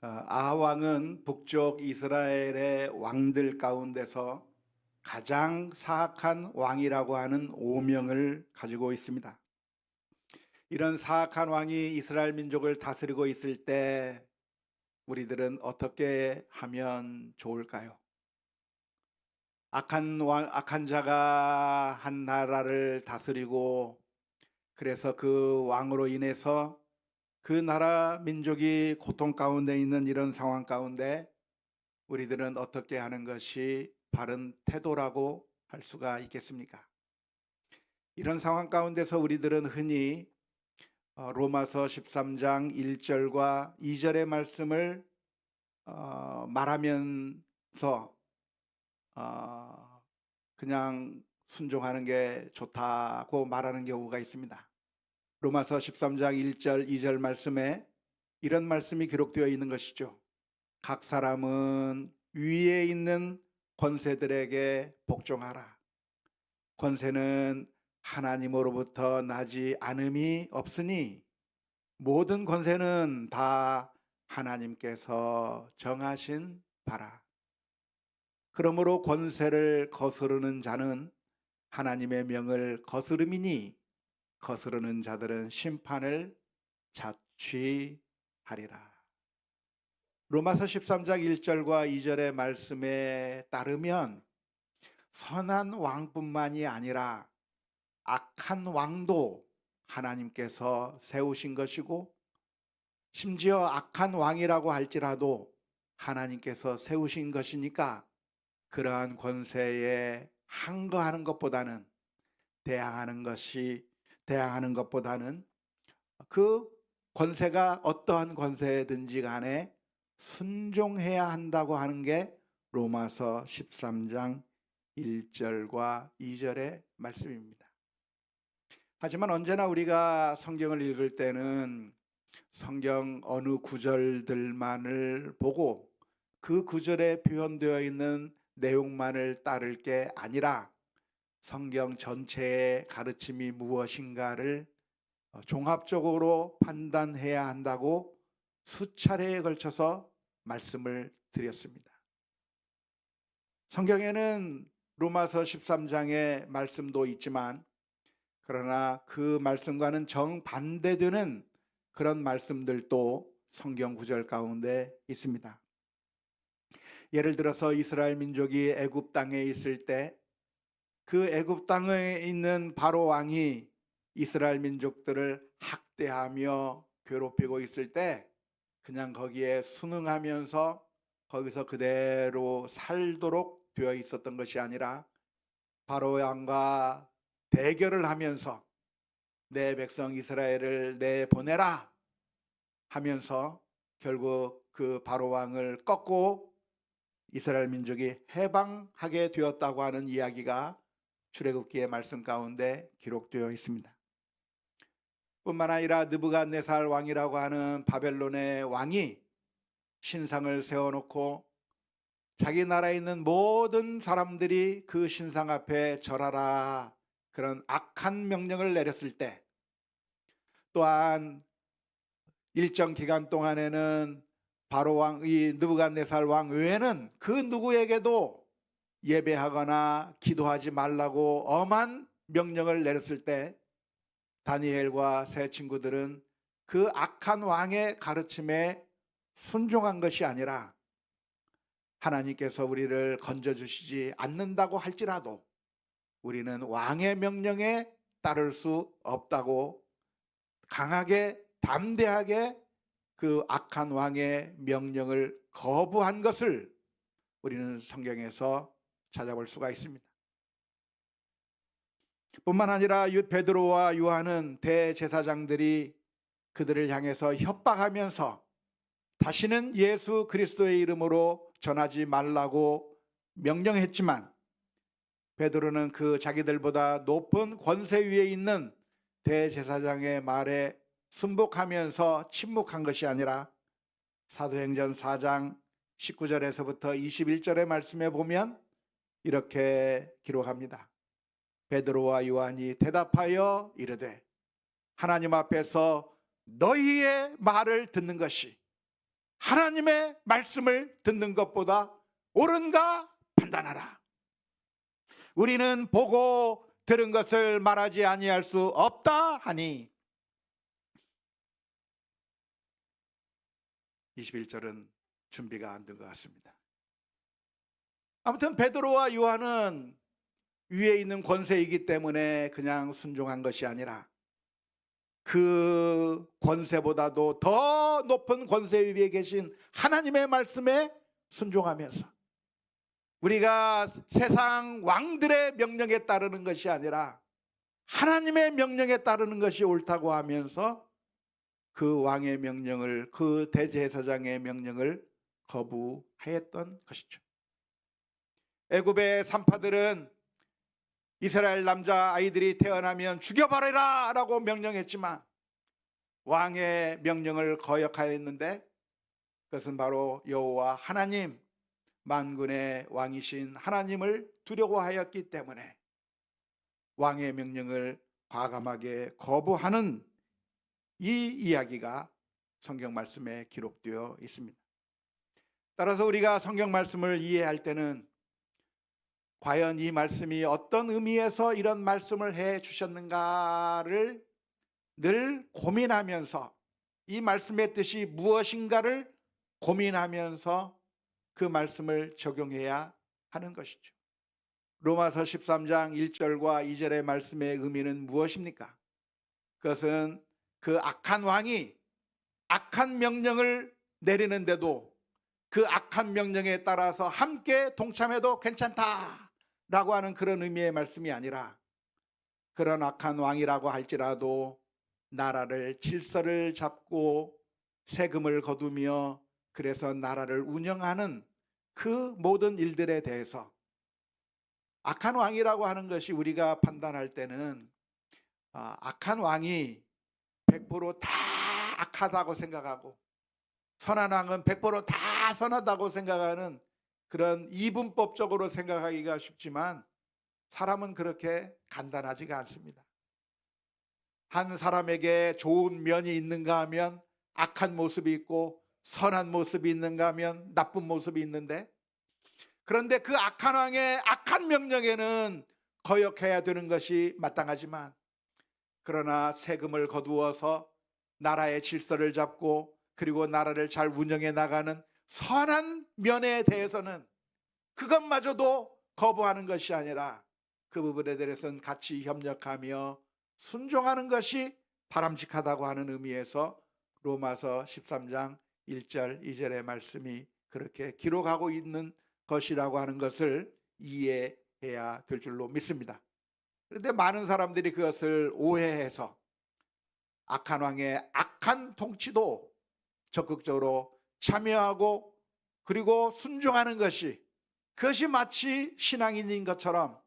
아합 왕은 북쪽 이스라엘의 왕들 가운데서 가장 사악한 왕이라고 하는 오명을 가지고 있습니다. 이런 사악한 왕이 이스라엘 민족을 다스리고 있을 때 우리들은 어떻게 하면 좋을까요? 악한 자가 한 나라를 다스리고 그래서 그 왕으로 인해서 그 나라 민족이 고통 가운데 있는 이런 상황 가운데 우리들은 어떻게 하는 것이 바른 태도라고 할 수가 있겠습니까? 이런 상황 가운데서 우리들은 흔히 로마서 13장 1절과 2절의 말씀을 말하면서 그냥 순종하는 게 좋다고 말하는 경우가 있습니다. 로마서 13장 1절 2절 말씀에 이런 말씀이 기록되어 있는 것이죠. 각 사람은 위에 있는 권세들에게 복종하라. 권세는 하나님으로부터 나지 않음이 없으니 모든 권세는 다 하나님께서 정하신 바라. 그러므로 권세를 거스르는 자는 하나님의 명을 거스름이니 거스르는 자들은 심판을 자취하리라. 로마서 13장 1절과 2절의 말씀에 따르면 선한 왕뿐만이 아니라 악한 왕도 하나님께서 세우신 것이고 심지어 악한 왕이라고 할지라도 하나님께서 세우신 것이니까 그러한 권세에 항거하는 것보다는 대항하는 것보다는 그 권세가 어떠한 권세든지 간에 순종해야 한다고 하는 게 로마서 13장 1절과 2절의 말씀입니다. 하지만 언제나 우리가 성경을 읽을 때는 성경 어느 구절들만을 보고 그 구절에 표현되어 있는 내용만을 따를 게 아니라 성경 전체의 가르침이 무엇인가를 종합적으로 판단해야 한다고 수차례에 걸쳐서 말씀을 드렸습니다. 성경에는 로마서 13장의 말씀도 있지만 그러나 그 말씀과는 정반대되는 그런 말씀들도 성경 구절 가운데 있습니다. 예를 들어서 이스라엘 민족이 애굽 땅에 있을 때 그 애굽 땅에 있는 바로 왕이 이스라엘 민족들을 학대하며 괴롭히고 있을 때 그냥 거기에 순응하면서 거기서 그대로 살도록 되어 있었던 것이 아니라 바로 왕과 대결을 하면서 내 백성 이스라엘을 내보내라 하면서 결국 그 바로 왕을 꺾고 이스라엘 민족이 해방하게 되었다고 하는 이야기가 출애굽기의 말씀 가운데 기록되어 있습니다. 뿐만 아니라 느부갓네살 왕이라고 하는 바벨론의 왕이 신상을 세워놓고 자기 나라에 있는 모든 사람들이 그 신상 앞에 절하라 그런 악한 명령을 내렸을 때 또한 일정 기간 동안에는 바로 왕이 느부갓네살 왕 외에는 그 누구에게도 예배하거나 기도하지 말라고 엄한 명령을 내렸을 때 다니엘과 세 친구들은 그 악한 왕의 가르침에 순종한 것이 아니라 하나님께서 우리를 건져주시지 않는다고 할지라도 우리는 왕의 명령에 따를 수 없다고 강하게 담대하게 그 악한 왕의 명령을 거부한 것을 우리는 성경에서 찾아볼 수가 있습니다. 뿐만 아니라 베드로와 요한은 대제사장들이 그들을 향해서 협박하면서 다시는 예수 그리스도의 이름으로 전하지 말라고 명령했지만 베드로는 그 자기들보다 높은 권세 위에 있는 대제사장의 말에 순복하면서 침묵한 것이 아니라 사도행전 4장 19절에서부터 21절의 말씀에 보면 이렇게 기록합니다. 베드로와 요한이 대답하여 이르되 하나님 앞에서 너희의 말을 듣는 것이 하나님의 말씀을 듣는 것보다 옳은가 판단하라. 우리는 보고 들은 것을 말하지 아니할 수 없다 하니 21절은 준비가 안 된 것 같습니다. 아무튼 베드로와 요한은 위에 있는 권세이기 때문에 그냥 순종한 것이 아니라 그 권세보다도 더 높은 권세 위에 계신 하나님의 말씀에 순종하면서 우리가 세상 왕들의 명령에 따르는 것이 아니라 하나님의 명령에 따르는 것이 옳다고 하면서 그 왕의 명령을, 그 대제사장의 명령을 거부하였던 것이죠. 애굽의 산파들은 이스라엘 남자 아이들이 태어나면 죽여버려라 라고 명령했지만 왕의 명령을 거역하였는데 그것은 바로 여호와 하나님, 만군의 왕이신 하나님을 두려워하였기 때문에 왕의 명령을 과감하게 거부하는 이 이야기가 성경 말씀에 기록되어 있습니다. 따라서 우리가 성경 말씀을 이해할 때는 과연 이 말씀이 어떤 의미에서 이런 말씀을 해 주셨는가를 늘 고민하면서 이 말씀의 뜻이 무엇인가를 고민하면서 그 말씀을 적용해야 하는 것이죠. 로마서 13장 1절과 2절의 말씀의 의미는 무엇입니까? 그것은 그 악한 왕이 악한 명령을 내리는데도 그 악한 명령에 따라서 함께 동참해도 괜찮다라고 하는 그런 의미의 말씀이 아니라 그런 악한 왕이라고 할지라도 나라를 질서를 잡고 세금을 거두며 그래서 나라를 운영하는 그 모든 일들에 대해서 악한 왕이라고 하는 것이 우리가 판단할 때는 악한 왕이 100%다 악하다고 생각하고 선한 왕은 100%다 선하다고 생각하는 그런 이분법적으로 생각하기가 쉽지만 사람은 그렇게 간단하지가 않습니다. 한 사람에게 좋은 면이 있는가 하면 악한 모습이 있고 선한 모습이 있는가 하면 나쁜 모습이 있는데 그런데 그 악한 왕의 악한 명령에는 거역해야 되는 것이 마땅하지만 그러나 세금을 거두어서 나라의 질서를 잡고 그리고 나라를 잘 운영해 나가는 선한 면에 대해서는 그것마저도 거부하는 것이 아니라 그 부분에 대해서는 같이 협력하며 순종하는 것이 바람직하다고 하는 의미에서 로마서 13장 1절 2절의 말씀이 그렇게 기록하고 있는 것이라고 하는 것을 이해해야 될 줄로 믿습니다. 그런데 많은 사람들이 그것을 오해해서 악한 왕의 악한 통치도 적극적으로 참여하고 그리고 순종하는 것이 그것이 마치 신앙인인 것처럼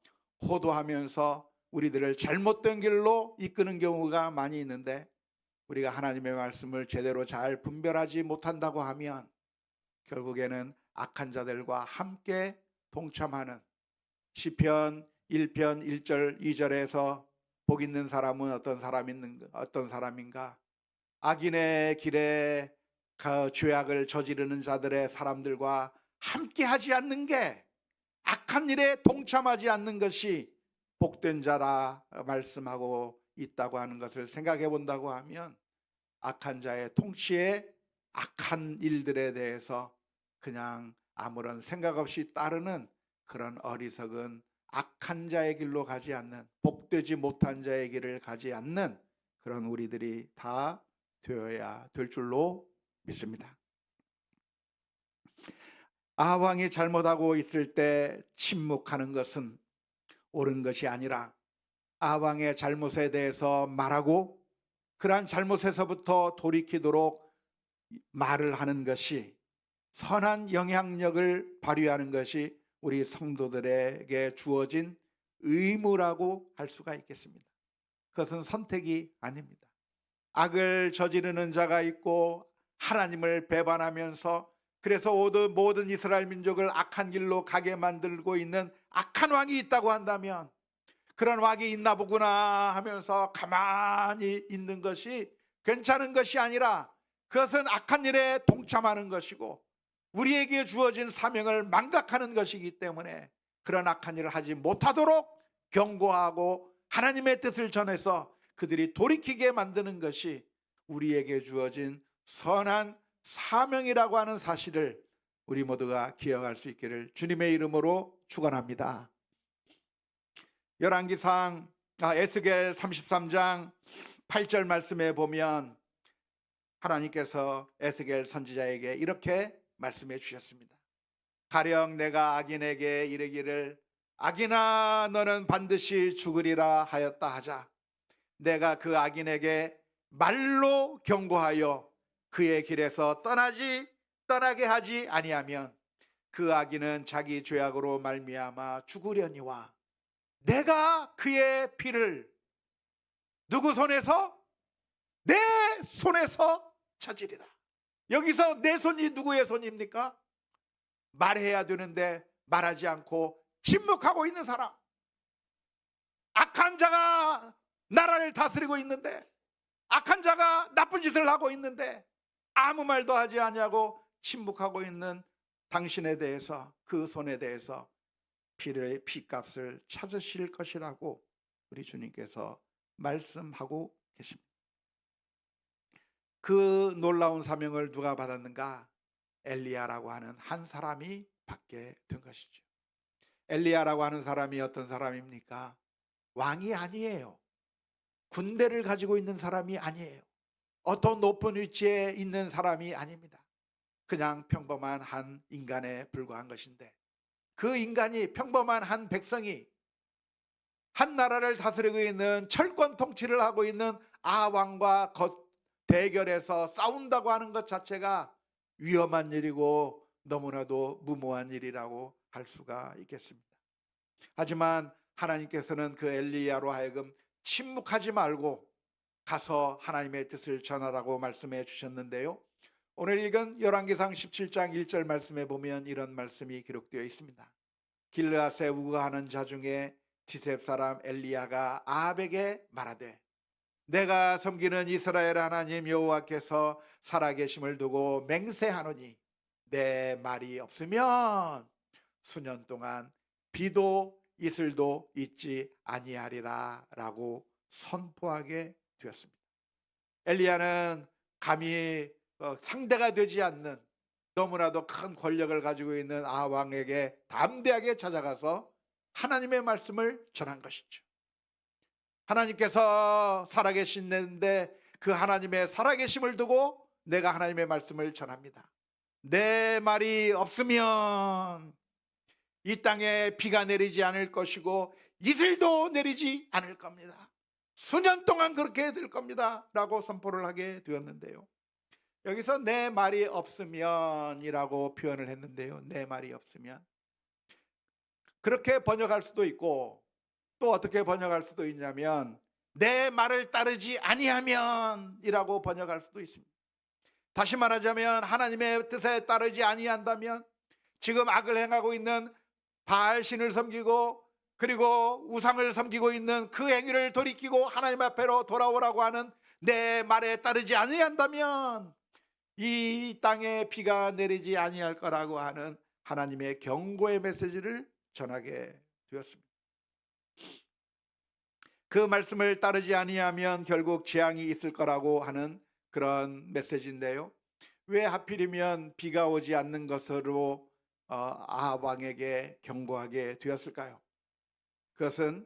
호도하면서 우리들을 잘못된 길로 이끄는 경우가 많이 있는데 우리가 하나님의 말씀을 제대로 잘 분별하지 못한다고 하면 결국에는 악한 자들과 함께 동참하는 시편 1편 1절 2절에서 복 있는 사람은 어떤 사람인가? 악인의 길에 죄악을 저지르는 자들의 사람들과 함께하지 않는 게 악한 일에 동참하지 않는 것이 복된 자라 말씀하고 있다고 하는 것을 생각해 본다고 하면 악한 자의 통치에 악한 일들에 대해서 그냥 아무런 생각 없이 따르는 그런 어리석은 악한 자의 길로 가지 않는 복되지 못한 자의 길을 가지 않는 그런 우리들이 다 되어야 될 줄로 믿습니다. 아합왕이 잘못하고 있을 때 침묵하는 것은 옳은 것이 아니라 아합왕의 잘못에 대해서 말하고 그러한 잘못에서부터 돌이키도록 말을 하는 것이 선한 영향력을 발휘하는 것이 우리 성도들에게 주어진 의무라고 할 수가 있겠습니다. 그것은 선택이 아닙니다. 악을 저지르는 자가 있고 하나님을 배반하면서 그래서 모든 이스라엘 민족을 악한 길로 가게 만들고 있는 악한 왕이 있다고 한다면 그런 왕이 있나 보구나 하면서 가만히 있는 것이 괜찮은 것이 아니라 그것은 악한 일에 동참하는 것이고 우리에게 주어진 사명을 망각하는 것이기 때문에 그런 악한 일을 하지 못하도록 경고하고 하나님의 뜻을 전해서 그들이 돌이키게 만드는 것이 우리에게 주어진 선한 사명이라고 하는 사실을 우리 모두가 기억할 수 있기를 주님의 이름으로 축원합니다. 열왕기상 에스겔 33장 8절 말씀에 보면 하나님께서 에스겔 선지자에게 이렇게 말씀해 주셨습니다. 가령 내가 악인에게 이르기를 악인아 너는 반드시 죽으리라 하였다 하자 내가 그 악인에게 말로 경고하여 그의 길에서 떠나게 하지 아니하면 그 악인은 자기 죄악으로 말미암아 죽으려니와 내가 그의 피를 누구 손에서? 내 손에서 찾으리라. 여기서 내 손이 누구의 손입니까? 말해야 되는데 말하지 않고 침묵하고 있는 사람, 악한 자가 나라를 다스리고 있는데, 악한 자가 나쁜 짓을 하고 있는데 아무 말도 하지 않냐고 침묵하고 있는 당신에 대해서, 그 손에 대해서 피값을 찾으실 것이라고 우리 주님께서 말씀하고 계십니다. 그 놀라운 사명을 누가 받았는가? 엘리야라고 하는 한 사람이 받게 된 것이죠. 엘리야라고 하는 사람이 어떤 사람입니까? 왕이 아니에요. 군대를 가지고 있는 사람이 아니에요. 어떤 높은 위치에 있는 사람이 아닙니다. 그냥 평범한 한 인간에 불과한 것인데, 그 인간이, 평범한 한 백성이 한 나라를 다스리고 있는 철권 통치를 하고 있는 아왕과 대결해서 싸운다고 하는 것 자체가 위험한 일이고 너무나도 무모한 일이라고 할 수가 있겠습니다. 하지만 하나님께서는 그 엘리야로 하여금 침묵하지 말고 가서 하나님의 뜻을 전하라고 말씀해 주셨는데요, 오늘 읽은 열왕기상 17장 1절 말씀에 보면 이런 말씀이 기록되어 있습니다. 길르앗에 우거하는 자 중에 디셉 사람 엘리야가 아합에게 말하되 내가 섬기는 이스라엘 하나님 여호와께서 살아계심을 두고 맹세하노니 내 말이 없으면 수년 동안 비도 이슬도 있지 아니하리라 라고 선포하게 되었습니다. 엘리야는 감히 상대가 되지 않는 너무나도 큰 권력을 가지고 있는 아합 왕에게 담대하게 찾아가서 하나님의 말씀을 전한 것이죠. 하나님께서 살아계신데 그 하나님의 살아계심을 두고 내가 하나님의 말씀을 전합니다. 내 말이 없으면 이 땅에 비가 내리지 않을 것이고 이슬도 내리지 않을 겁니다. 수년 동안 그렇게 될 겁니다 라고 선포를 하게 되었는데요, 여기서 내 말이 없으면 이라고 표현을 했는데요, 내 말이 없으면 그렇게 번역할 수도 있고 또 어떻게 번역할 수도 있냐면 내 말을 따르지 아니하면 이라고 번역할 수도 있습니다. 다시 말하자면 하나님의 뜻에 따르지 아니한다면 지금 악을 행하고 있는 바알신을 섬기고 그리고 우상을 섬기고 있는 그 행위를 돌이키고 하나님 앞에로 돌아오라고 하는 내 말에 따르지 아니한다면 이 땅에 비가 내리지 아니할 거라고 하는 하나님의 경고의 메시지를 전하게 되었습니다. 그 말씀을 따르지 아니하면 결국 재앙이 있을 거라고 하는 그런 메시지인데요, 왜 하필이면 비가 오지 않는 것으로 아합 왕에게 경고하게 되었을까요? 그것은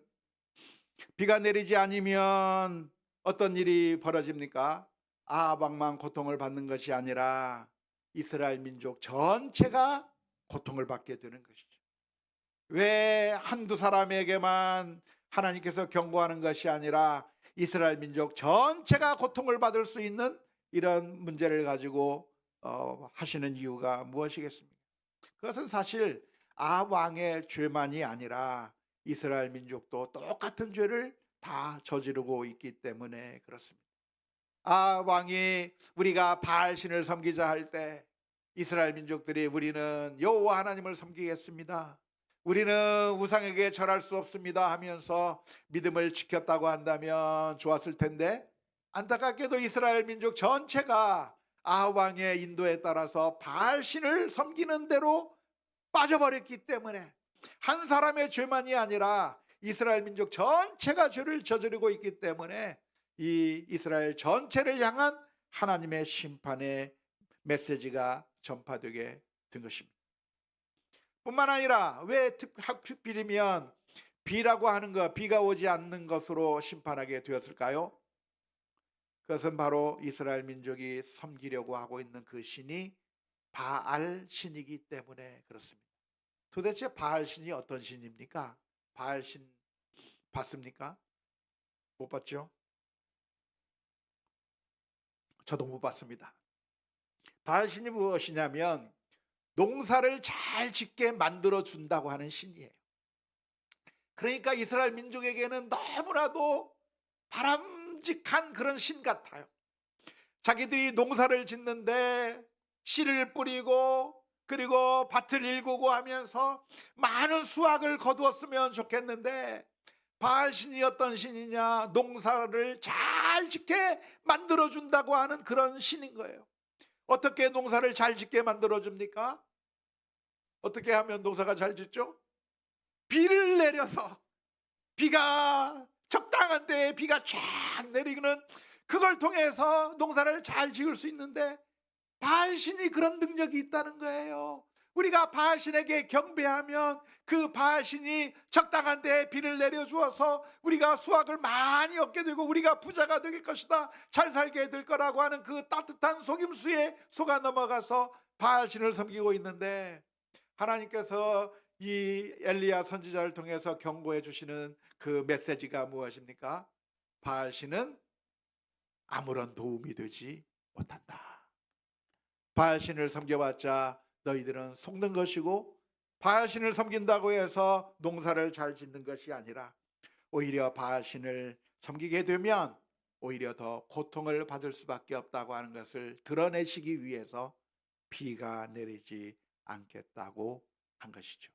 비가 내리지 않으면 어떤 일이 벌어집니까? 아합 왕만 고통을 받는 것이 아니라 이스라엘 민족 전체가 고통을 받게 되는 것이죠. 왜 한두 사람에게만 하나님께서 경고하는 것이 아니라 이스라엘 민족 전체가 고통을 받을 수 있는 이런 문제를 가지고 하시는 이유가 무엇이겠습니까? 그것은 사실 아합 왕의 죄만이 아니라 이스라엘 민족도 똑같은 죄를 다 저지르고 있기 때문에 그렇습니다. 아합 왕이 우리가 바알신을 섬기자 할 때 이스라엘 민족들이 우리는 여호와 하나님을 섬기겠습니다, 우리는 우상에게 절할 수 없습니다 하면서 믿음을 지켰다고 한다면 좋았을 텐데, 안타깝게도 이스라엘 민족 전체가 아합왕의 인도에 따라서 바알신을 섬기는 대로 빠져버렸기 때문에 한 사람의 죄만이 아니라 이스라엘 민족 전체가 죄를 저지르고 있기 때문에 이 이스라엘 전체를 향한 하나님의 심판의 메시지가 전파되게 된 것입니다. 뿐만 아니라 왜 하필이면 비라고 하는 것, 비가 오지 않는 것으로 심판하게 되었을까요? 그것은 바로 이스라엘 민족이 섬기려고 하고 있는 그 신이 바알 신이기 때문에 그렇습니다. 도대체 바알 신이 어떤 신입니까? 바알 신 봤습니까? 못 봤죠? 저도 못 봤습니다. 바알 신이 무엇이냐면 농사를 잘 짓게 만들어 준다고 하는 신이에요. 그러니까 이스라엘 민족에게는 너무나도 바람직한 그런 신 같아요. 자기들이 농사를 짓는데 씨를 뿌리고 그리고 밭을 일구고 하면서 많은 수확을 거두었으면 좋겠는데 바알 신이 어떤 신이냐? 농사를 잘 짓게 만들어준다고 하는 그런 신인 거예요. 어떻게 농사를 잘 짓게 만들어줍니까? 어떻게 하면 농사가 잘 짓죠? 비를 내려서, 비가 적당한 때에 비가 쫙 내리는 그걸 통해서 농사를 잘 지을 수 있는데 바알신이 그런 능력이 있다는 거예요. 우리가 바알신에게 경배하면 그 바알신이 적당한 때에 비를 내려주어서 우리가 수확을 많이 얻게 되고 우리가 부자가 될 것이다, 잘 살게 될 거라고 하는 그 따뜻한 속임수에 속아 넘어가서 바알신을 섬기고 있는데, 하나님께서 이 엘리야 선지자를 통해서 경고해 주시는 그 메시지가 무엇입니까? 바알신은 아무런 도움이 되지 못한다. 바알신을 섬겨봤자 너희들은 속는 것이고, 바알신을 섬긴다고 해서 농사를 잘 짓는 것이 아니라 오히려 바알신을 섬기게 되면 오히려 더 고통을 받을 수밖에 없다고 하는 것을 드러내시기 위해서 비가 내리지 않겠다고 한 것이죠.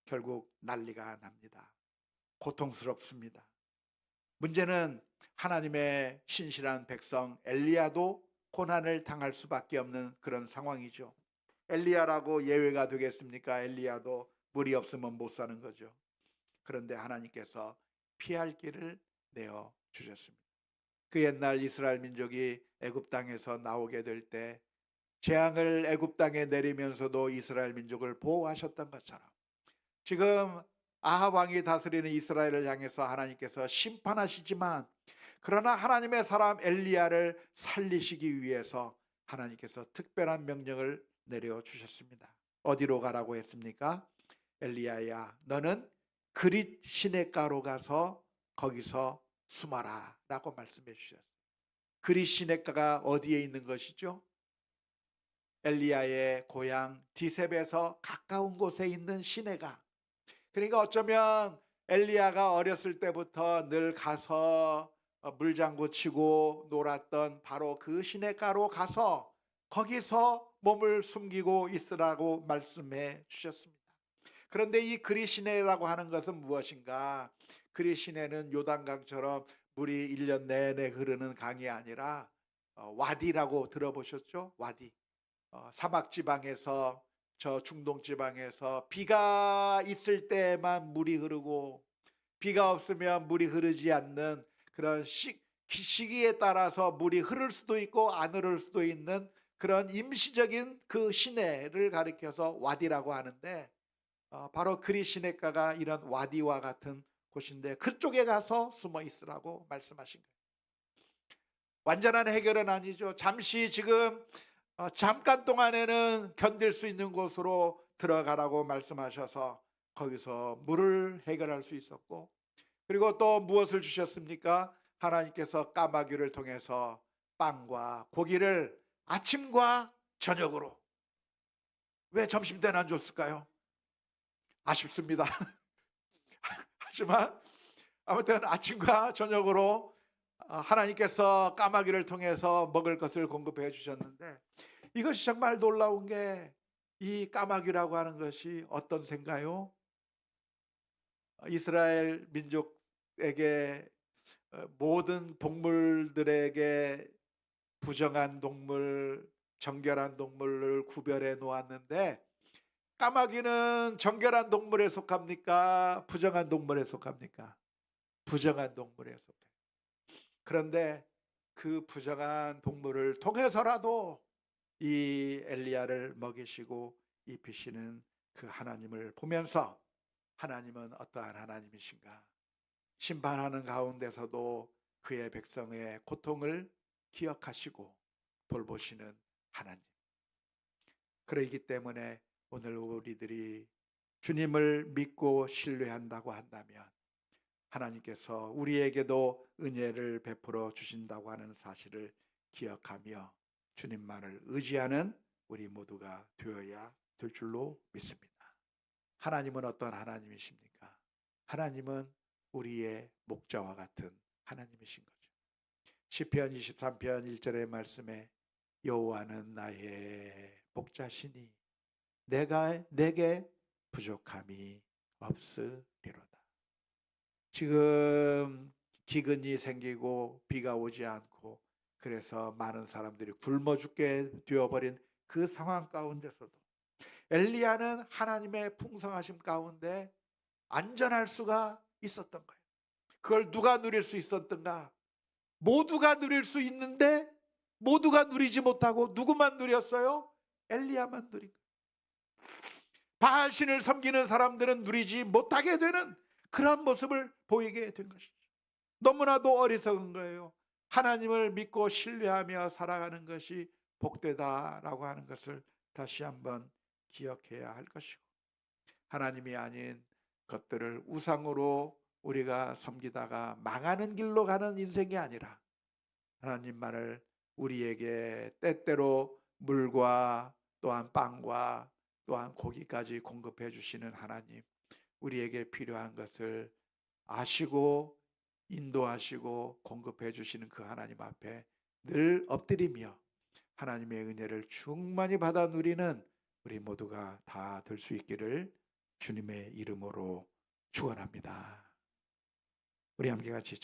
결국 난리가 납니다. 고통스럽습니다. 문제는 하나님의 신실한 백성 엘리야도 고난을 당할 수밖에 없는 그런 상황이죠. 엘리야라고 예외가 되겠습니까? 엘리야도 물이 없으면 못 사는 거죠. 그런데 하나님께서 피할 길을 내어 주셨습니다. 그 옛날 이스라엘 민족이 애굽 땅에서 나오게 될 때 재앙을 애굽 땅에 내리면서도 이스라엘 민족을 보호하셨던 것처럼 지금 아합 왕이 다스리는 이스라엘을 향해서 하나님께서 심판하시지만, 그러나 하나님의 사람 엘리야를 살리시기 위해서 하나님께서 특별한 명령을 내려 주셨습니다. 어디로 가라고 했습니까? 엘리야야, 너는 그릿 시냇가로 가서 거기서 숨어라 라고 말씀해 주셨어요. 그릿 시냇가가 어디에 있는 것이죠? 엘리야의 고향 디셉에서 가까운 곳에 있는 시내가. 그러니까 어쩌면 엘리야가 어렸을 때부터 늘 가서 물장구 치고 놀았던 바로 그 시냇가로 가서 거기서 몸을 숨기고 있으라고 말씀해 주셨습니다. 그런데 이 그리시네라고 하는 것은 무엇인가? 그리시네는 요단강처럼 물이 1년 내내 흐르는 강이 아니라 와디라고 들어보셨죠? 와디. 사막 지방에서, 저 중동 지방에서 비가 있을 때만 물이 흐르고 비가 없으면 물이 흐르지 않는 그런 시기에 따라서 물이 흐를 수도 있고 안 흐를 수도 있는 그런 임시적인 그 시내를 가리켜서 와디라고 하는데, 바로 그리 시내가가 이런 와디와 같은 곳인데 그쪽에 가서 숨어 있으라고 말씀하신 거예요. 완전한 해결은 아니죠. 잠시 지금 잠깐 동안에는 견딜 수 있는 곳으로 들어가라고 말씀하셔서 거기서 물을 해결할 수 있었고, 그리고 또 무엇을 주셨습니까? 하나님께서 까마귀를 통해서 빵과 고기를 아침과 저녁으로. 왜 점심 때는 안 줬을까요? 아쉽습니다. 하지만 아무튼 아침과 저녁으로 하나님께서 까마귀를 통해서 먹을 것을 공급해 주셨는데, 이것이 정말 놀라운 게 이 까마귀라고 하는 것이 어떤 새인가요? 이스라엘 민족에게 모든 동물들에게 부정한 동물, 정결한 동물을 구별해 놓았는데 까마귀는 정결한 동물에 속합니까? 부정한 동물에 속합니까? 부정한 동물에 속해요. 그런데 그 부정한 동물을 통해서라도 이 엘리야를 먹이시고 입히시는 그 하나님을 보면서 하나님은 어떠한 하나님이신가? 심판하는 가운데서도 그의 백성의 고통을 기억하시고 돌보시는 하나님. 그러기 때문에 오늘 우리들이 주님을 믿고 신뢰한다고 한다면 하나님께서 우리에게도 은혜를 베풀어 주신다고 하는 사실을 기억하며 주님만을 의지하는 우리 모두가 되어야 될 줄로 믿습니다. 하나님은 어떤 하나님이십니까? 하나님은 우리의 목자와 같은 하나님이신 거죠. 시편 23편 1절의 말씀에 여호와는 나의 목자시니 내게 부족함이 없으리로다. 지금 기근이 생기고 비가 오지 않고 그래서 많은 사람들이 굶어 죽게 되어버린 그 상황 가운데서도 엘리야는 하나님의 풍성하심 가운데 안전할 수가 있었던 거예요. 그걸 누가 누릴 수 있었던가? 모두가 누릴 수 있는데 모두가 누리지 못하고 누구만 누렸어요? 엘리야만 누린 거예요. 바알신을 섬기는 사람들은 누리지 못하게 되는 그런 모습을 보이게 된 것이죠. 너무나도 어리석은 거예요. 하나님을 믿고 신뢰하며 살아가는 것이 복되다라고 하는 것을 다시 한번 기억해야 할 것이고, 하나님이 아닌 것들을 우상으로 우리가 섬기다가 망하는 길로 가는 인생이 아니라 하나님만을 우리에게 때때로 물과 또한 빵과 또한 고기까지 공급해 주시는 하나님, 우리에게 필요한 것을 아시고 인도하시고 공급해 주시는 그 하나님 앞에 늘 엎드리며 하나님의 은혜를 충만히 받아 누리는 우리 모두가 다 될 수 있기를 주님의 이름으로 축원합니다. 우리 함께 같이